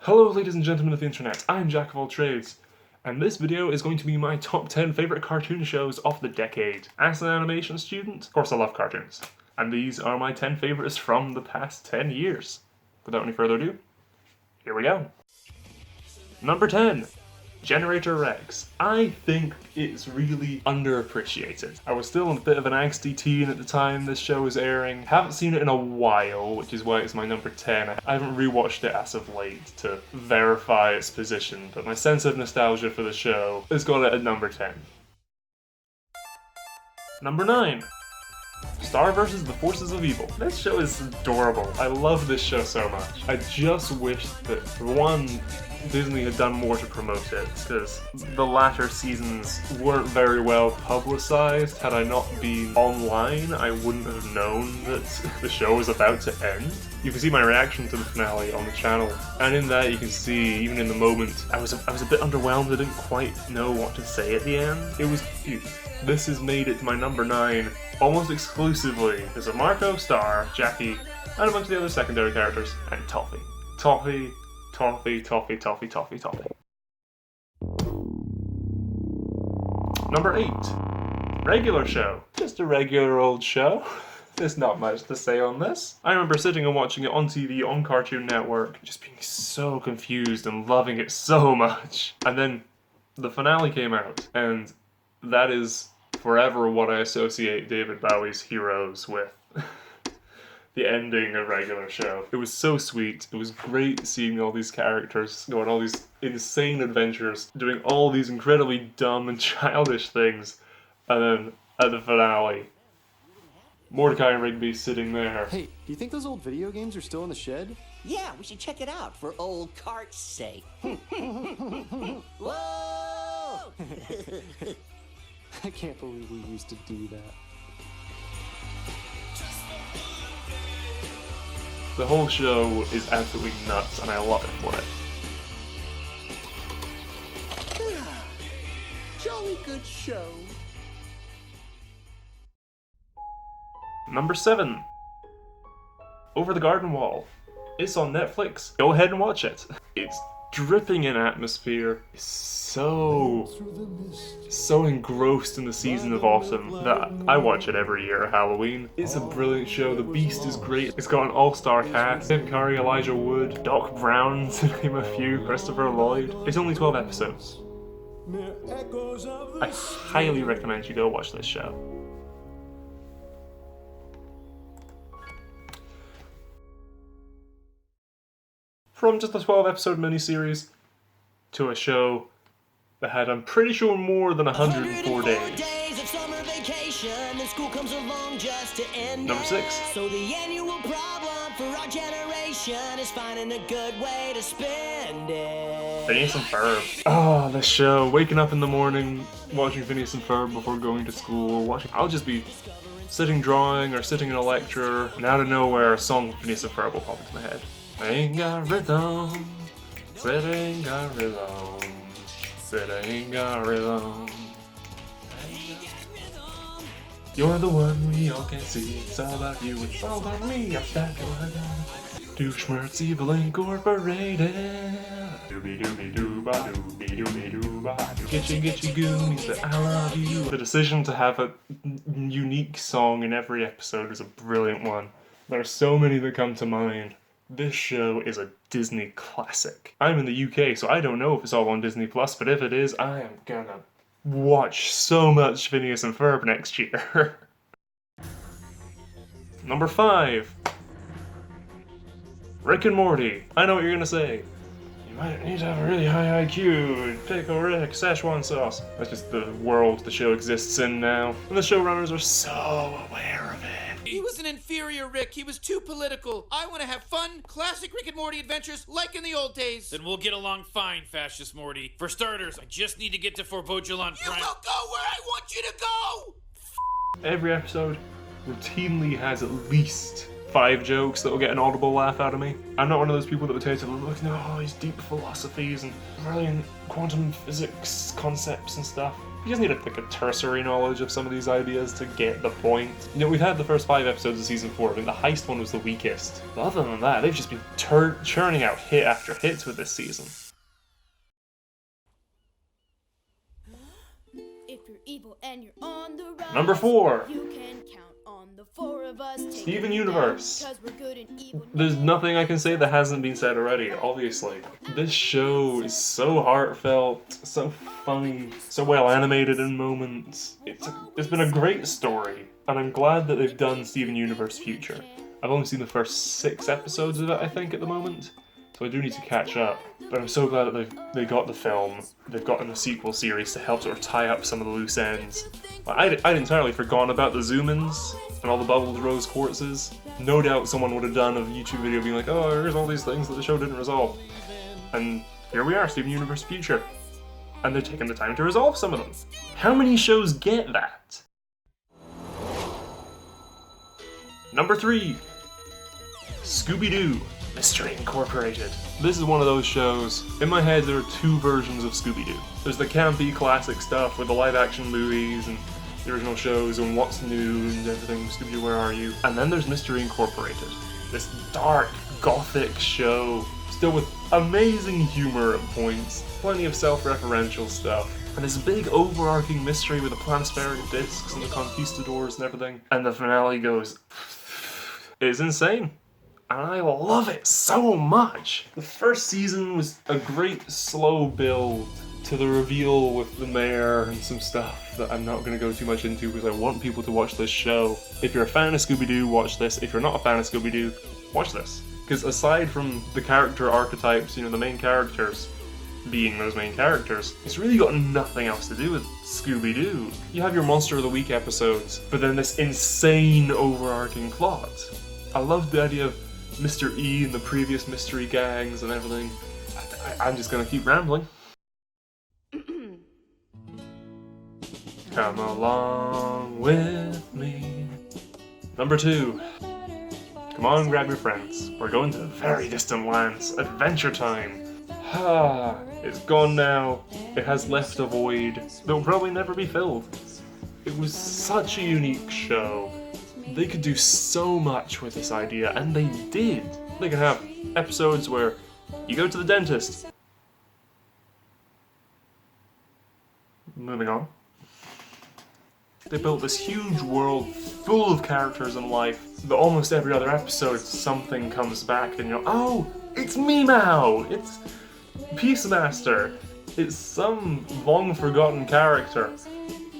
Hello ladies and gentlemen of the internet, I'm Jack of all trades, and this video is going to be my top 10 favourite cartoon shows of the decade. As an animation student, of course I love cartoons, and these are my 10 favourites from the past 10 years. Without any further ado, here we go. Number 10. Generator Rex. I think it's really underappreciated. I was still a bit of an angsty teen at the time this show was airing. Haven't seen it in a while, which is why it's my number 10. I haven't rewatched it as of late to verify its position, but my sense of nostalgia for the show has got it at number 10. Number 9. Star vs. the Forces of Evil. This show is adorable. I love this show so much. I just wish that, for one, Disney had done more to promote it, because the latter seasons weren't very well publicized. Had I not been online, I wouldn't have known that the show was about to end. You can see my reaction to the finale on the channel, and in that you can see, even in the moment, I was a bit underwhelmed. I didn't quite know what to say at the end. It was cute. This has made it to my number 9 almost exclusively because of Marco, Star, Jackie, and a bunch of the other secondary characters, and Toffee. Toffee. Number 8. Regular show. Just a regular old show. There's not much to say on this. I remember sitting and watching it on TV on Cartoon Network, just being so confused and loving it so much. And then the finale came out, and that is forever what I associate David Bowie's Heroes with. The ending of Regular Show. It was so sweet. It was great seeing all these characters go on all these insane adventures, doing all these incredibly dumb and childish things, and then at the finale, Mordecai and Rigby sitting there. Hey, do you think those old video games are still in the shed? Yeah, we should check it out for old Cart's sake. Whoa! I can't believe we used to do that. The whole show is absolutely nuts, and I love it for it. Jolly good show. Number 7. Over the Garden Wall. It's on Netflix. Go ahead and watch it. It's dripping in atmosphere. It's so engrossed in the season of autumn that I watch it every year at Halloween. It's a brilliant show. The Beast is great. It's got an all-star cast. Tim Curry, Elijah Wood, Doc Brown, to name a few, Christopher Lloyd. It's only 12 episodes. I highly recommend you go watch this show. From just a 12-episode miniseries to a show that had, I'm pretty sure, more than 104 days. Of summer vacation, and school comes along just to end Number 6. So the annual problem for our generation is finding a good way to spend it. Phineas and Ferb. Oh, this show. Waking up in the morning, watching Phineas and Ferb before going to school. I'll just be sitting drawing or sitting in a lecture, and out of nowhere, a song from Phineas and Ferb will pop into my head. I ain't got rhythm, said I ain't got rhythm, said I ain't got rhythm. You're the one we all can see, it's all about you, it's all about me, I'm back Douchemerts Evil Incorporated. Doobie doobie dooba doobie doobie dooba. Get you goonies that I love you. The decision to have a unique song in every episode is a brilliant one. There are so many that come to mind. This show is a Disney classic. I'm in the UK, so I don't know if it's all on Disney+, but if it is, I am gonna watch so much Phineas and Ferb next year. Number 5. Rick and Morty. I know what you're gonna say. You might need to have a really high IQ, pickle Rick, Szechuan sauce. That's just the world the show exists in now. And the showrunners are so aware of it. He was an inferior Rick. He was too political. I want to have fun, classic Rick and Morty adventures like in the old days. Then we'll get along fine, Fascist Morty. For starters, I just need to get to Forbodulon You Prime. will go where I want you to go! Every episode routinely has at least 5 jokes that will get an audible laugh out of me. I'm not one of those people that would take to look at all these deep philosophies and brilliant quantum physics concepts and stuff. You just need like a cursory knowledge of some of these ideas to get the point. You know, we've had the first 5 episodes of season 4. I think the heist one was the weakest. But other than that, they've just been churning out hit after hits with this season. If you're evil and you're on the rise, Number 4. you can count on the 4 of us. Steven Universe. Because we're good and evil. There's nothing I can say that hasn't been said already, obviously. This show is so heartfelt, so funny, so well animated in moments. It's been a great story, and I'm glad that they've done Steven Universe Future. I've only seen the first 6 episodes of it, I think, at the moment, so I do need to catch up. But I'm so glad that they got the film, they've gotten a sequel series to help sort of tie up some of the loose ends. I'd entirely forgotten about the zoom-ins and all the bubbled rose quartzes. No doubt someone would have done a YouTube video being like, oh, here's all these things that the show didn't resolve. And here we are, Steven Universe Future. And they're taking the time to resolve some of them. How many shows get that? Number 3. Scooby-Doo. Mystery Incorporated. This is one of those shows. In my head, there are 2 versions of Scooby-Doo. There's the campy classic stuff with the live-action movies and the original shows and what's new and everything. Scooby-Doo, where are you? And then there's Mystery Incorporated. This dark, gothic show, still with amazing humor at points, plenty of self-referential stuff, and this big overarching mystery with the planispheric discs and the conquistadors and everything. And the finale goes, it's insane. And I love it so much. The first season was a great slow build to the reveal with the mayor and some stuff that I'm not going to go too much into because I want people to watch this show. If you're a fan of Scooby-Doo, watch this. If you're not a fan of Scooby-Doo, watch this. Because aside from the character archetypes, you know, the main characters being those main characters, it's really got nothing else to do with Scooby-Doo. You have your Monster of the Week episodes, but then this insane overarching plot. I love the idea of Mr. E and the previous mystery gangs and everything. I'm just gonna keep rambling. Come along with me. Number 2. Come on, grab your friends. We're going to very distant lands. Adventure time. It's gone now. It has left a void that will probably never be filled. It was such a unique show. They could do so much with this idea, and they did. They can have episodes where you go to the dentist. Moving on. They built this huge world full of characters and life that almost every other episode something comes back and you're, oh, it's Meow! It's Peacemaster! It's some long forgotten character.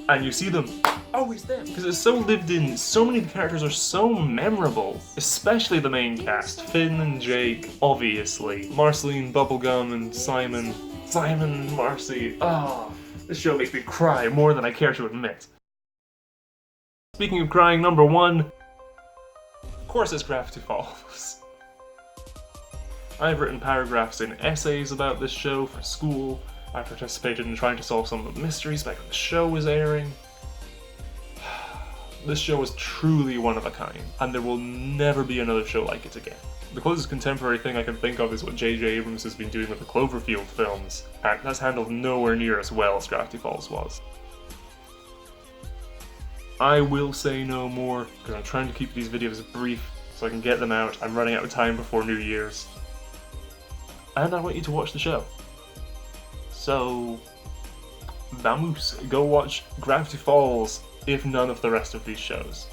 And you see them, oh, it's them. Because it's so lived in, so many of the characters are so memorable. Especially the main cast, Finn and Jake, obviously. Marceline, Bubblegum, and Simon. Simon and Marcy. Oh, this show makes me cry more than I care to admit. Speaking of crying, number 1, of course it's Gravity Falls. I've written paragraphs in essays about this show for school. I participated in trying to solve some of the mysteries back when the show was airing. This show is truly one of a kind, and there will never be another show like it again. The closest contemporary thing I can think of is what J.J. Abrams has been doing with the Cloverfield films, and that's handled nowhere near as well as Gravity Falls was. I will say no more, because I'm trying to keep these videos brief so I can get them out. I'm running out of time before New Year's. And I want you to watch the show. So, vamos, go watch Gravity Falls, if none of the rest of these shows.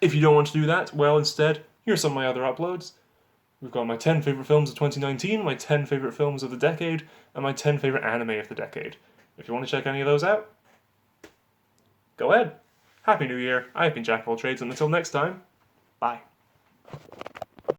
If you don't want to do that, well, instead, here's some of my other uploads. We've got my 10 favourite films of 2019, my 10 favourite films of the decade, and my 10 favourite anime of the decade. If you want to check any of those out, go ahead. Happy New Year. I've been Jack of all trades, and until next time, bye.